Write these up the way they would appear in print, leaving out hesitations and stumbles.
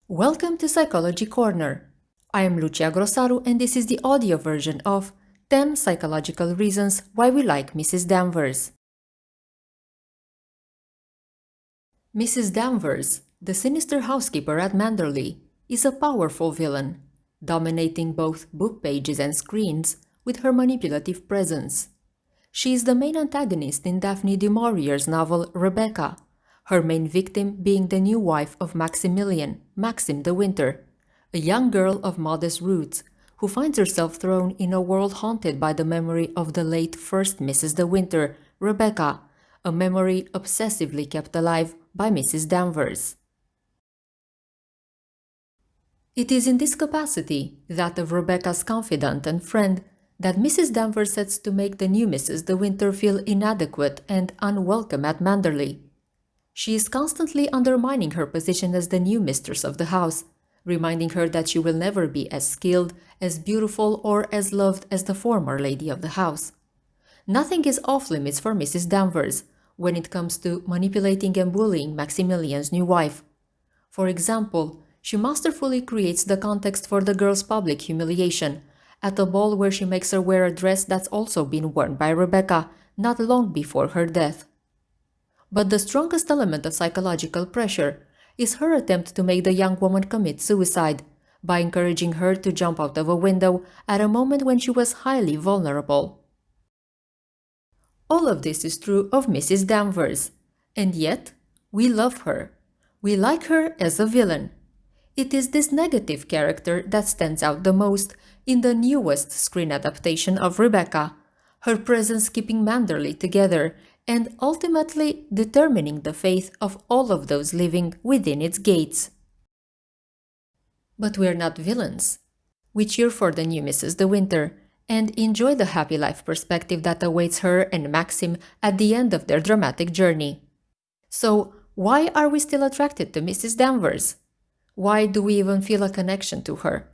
Welcome to Psychology Corner. I am Lucia Grosaru and this is the audio version of 10 Psychological Reasons Why We Like Mrs. Danvers. Mrs. Danvers, the sinister housekeeper at MANDERLEY, is a powerful villain, dominating both book pages and screens with her manipulative presence. She is the main antagonist in Daphne du Maurier's novel Rebecca, her main victim being the new wife of Maximilian, Maxim the Winter, a young girl of modest roots who finds herself thrown in a world haunted by the memory of the late first Mrs. de Winter, Rebecca, a memory obsessively kept alive by Mrs. Danvers. It is in this capacity, that of Rebecca's confidant and friend, that Mrs. Danvers sets to make the new Mrs. de Winter feel inadequate and unwelcome at MANDERLEY. She is constantly undermining her position as the new mistress of the house, reminding her that she will never be as skilled, as beautiful, or as loved as the former lady of the house. Nothing is off-limits for Mrs. Danvers when it comes to manipulating and bullying Maximilian's new wife. For example, she masterfully creates the context for the girl's public humiliation, at a ball where she makes her wear a dress that's also been worn by Rebecca not long before her death. But the strongest element of psychological pressure is her attempt to make the young woman commit suicide by encouraging her to jump out of a window at a moment when she was highly vulnerable. All of this is true of Mrs. Danvers, and yet we love her. We like her as a villain. It is this negative character that stands out the most in the newest screen adaptation of Rebecca, her presence keeping MANDERLEY together and ultimately determining the fate of all of those living within its gates. But we're not villains. We cheer for the new Mrs. de Winter and enjoy the happy life perspective that awaits her and Maxim at the end of their dramatic journey. So, why are we still attracted to Mrs. Danvers? Why do we even feel a connection to her?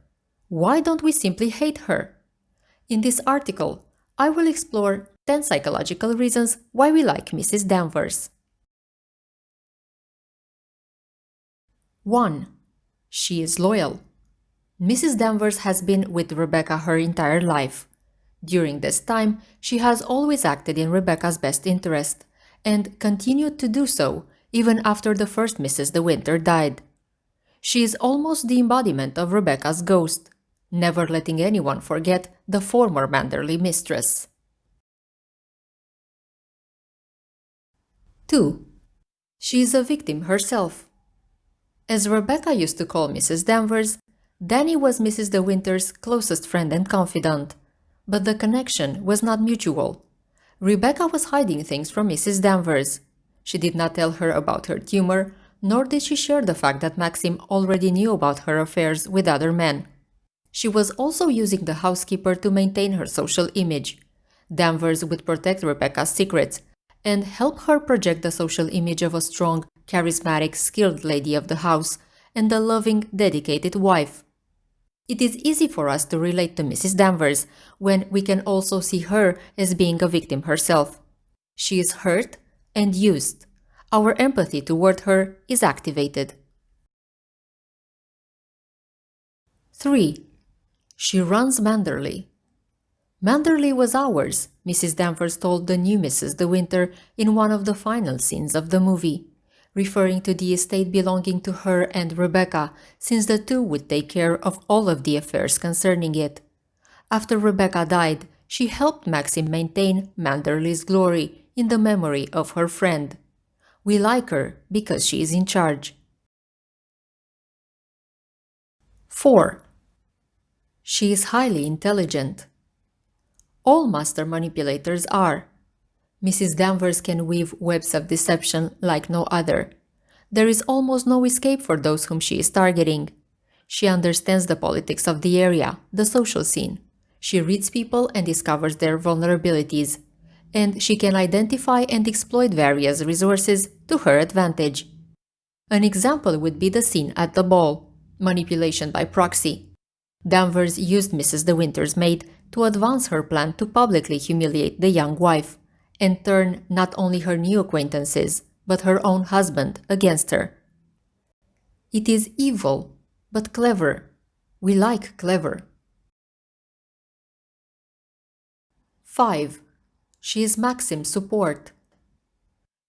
Why don't we simply hate her? In this article, I will explore 10 psychological reasons why we like Mrs. Danvers. 1. She is loyal. Mrs. Danvers has been with Rebecca her entire life. During this time, she has always acted in Rebecca's best interest, and continued to do so even after the first Mrs. de Winter died. She is almost the embodiment of Rebecca's ghost, never letting anyone forget the former MANDERLEY mistress. 2. She is a victim herself. As Rebecca used to call Mrs. Danvers, Danny was Mrs. de Winter's closest friend and confidant, but the connection was not mutual. Rebecca was hiding things from Mrs. Danvers. She did not tell her about her tumor, nor did she share the fact that Maxim already knew about her affairs with other men. She was also using the housekeeper to maintain her social image. Danvers would protect Rebecca's secrets and help her project the social image of a strong, charismatic, skilled lady of the house and a loving, dedicated wife. It is easy for us to relate to Mrs. Danvers when we can also see her as being a victim herself. She is hurt and used. Our empathy toward her is activated. 3. She runs MANDERLEY. MANDERLEY was ours, Mrs. Danvers told the new Mrs. de Winter in one of the final scenes of the movie, referring to the estate belonging to her and Rebecca, since the two would take care of all of the affairs concerning it. After Rebecca died, she helped Maxim maintain MANDERLEY's glory in the memory of her friend. We like her because she is in charge. 4. She is highly intelligent. All master manipulators are. Mrs. Danvers can weave webs of deception like no other. There is almost no escape for those whom she is targeting. She understands the politics of the area, the social scene. She reads people and discovers their vulnerabilities. And she can identify and exploit various resources to her advantage. An example would be the scene at the ball, manipulation by proxy. Danvers used Mrs. de Winter's maid to advance her plan to publicly humiliate the young wife and turn not only her new acquaintances, but her own husband against her. It is evil but clever. We like clever. 5. She is Maxim's support.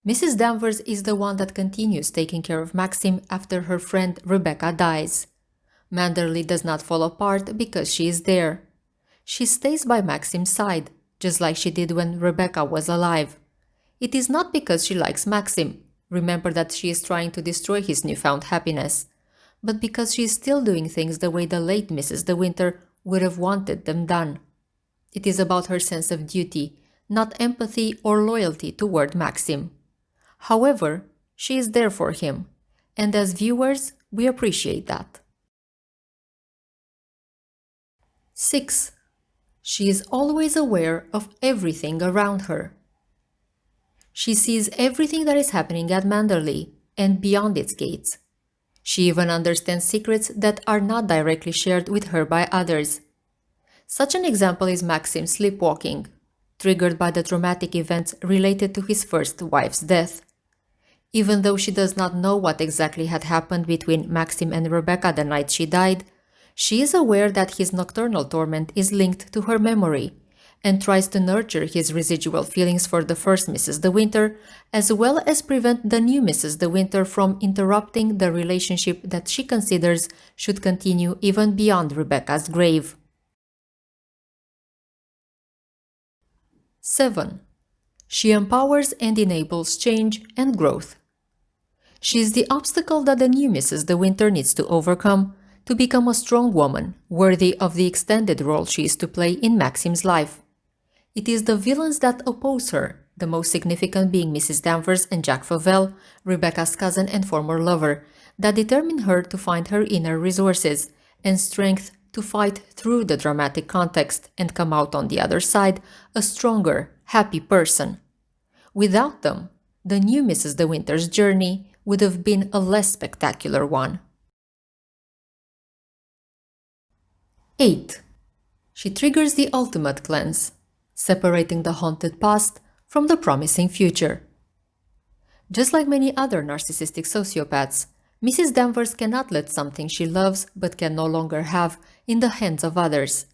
Mrs. Danvers is the one that continues taking care of Maxim after her friend Rebecca dies. Manderley does not fall apart because she is there. She stays by Maxim's side, just like she did when Rebecca was alive. It is not because she likes Maxim, remember that she is trying to destroy his newfound happiness, but because she is still doing things the way the late Mrs. De Winter would have wanted them done. It is about her sense of duty, not empathy or loyalty toward Maxim. However, she is there for him, and as viewers, we appreciate that. 6. She is always aware of everything around her. She sees everything that is happening at Manderley and beyond its gates. She even understands secrets that are not directly shared with her by others. Such an example is Maxim sleepwalking, triggered by the traumatic events related to his first wife's death. Even though she does not know what exactly had happened between Maxim and Rebecca the night she died, she is aware that his nocturnal torment is linked to her memory and tries to nurture his residual feelings for the first Mrs. De Winter, as well as prevent the new Mrs. De Winter from interrupting the relationship that she considers should continue even beyond Rebecca's grave. 7. She empowers and enables change and growth. She is the obstacle that the new Mrs. De Winter needs to overcome to become a strong woman, worthy of the extended role she is to play in Maxim's life. It is the villains that oppose her, the most significant being Mrs. Danvers and Jack Favell, Rebecca's cousin and former lover, that determine her to find her inner resources and strength to fight through the dramatic context and come out on the other side a stronger, happy person. Without them, the new Mrs. De Winter's journey would have been a less spectacular one. 8. She triggers the ultimate cleanse, separating the haunted past from the promising future. Just like many other narcissistic sociopaths, Mrs. Danvers cannot let something she loves but can no longer have in the hands of others.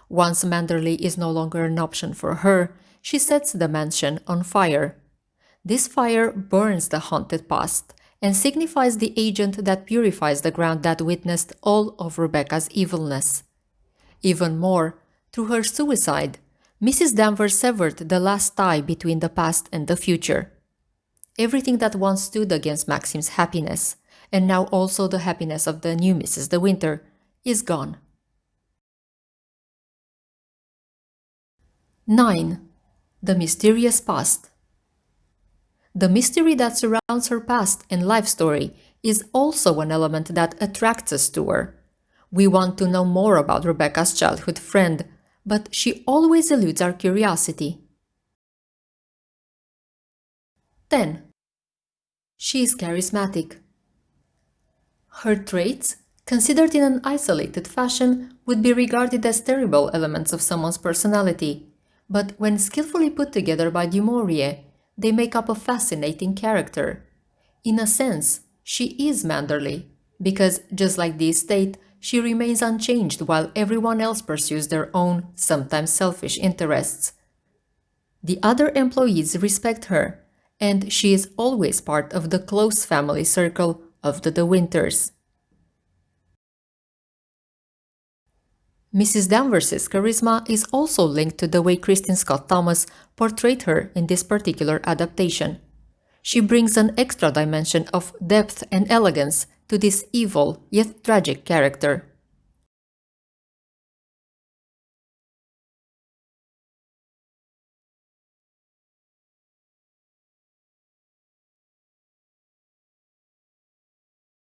Once Manderley is no longer an option for her, she sets the mansion on fire. This fire burns the haunted past and signifies the agent that purifies the ground that witnessed all of Rebecca's evilness. Even more, through her suicide, Mrs. Danvers severed the last tie between the past and the future. Everything that once stood against Maxim's happiness, and now also the happiness of the new Mrs. De Winter, is gone. 9. The mysterious past. The mystery that surrounds her past and life story is also an element that attracts us to her. We want to know more about Rebecca's childhood friend, but she always eludes our curiosity. 10. She is charismatic. Her traits, considered in an isolated fashion, would be regarded as terrible elements of someone's personality, but when skillfully put together by Du Maurier, they make up a fascinating character. In a sense, she is Manderley, because, just like the estate, she remains unchanged while everyone else pursues their own, sometimes selfish interests. The other employees respect her, and she is always part of the close family circle of the De Winters. Mrs. Danvers' charisma is also linked to the way KRISTIN Scott Thomas portrayed her in this particular adaptation. She brings an extra dimension of depth and elegance to this evil yet tragic character.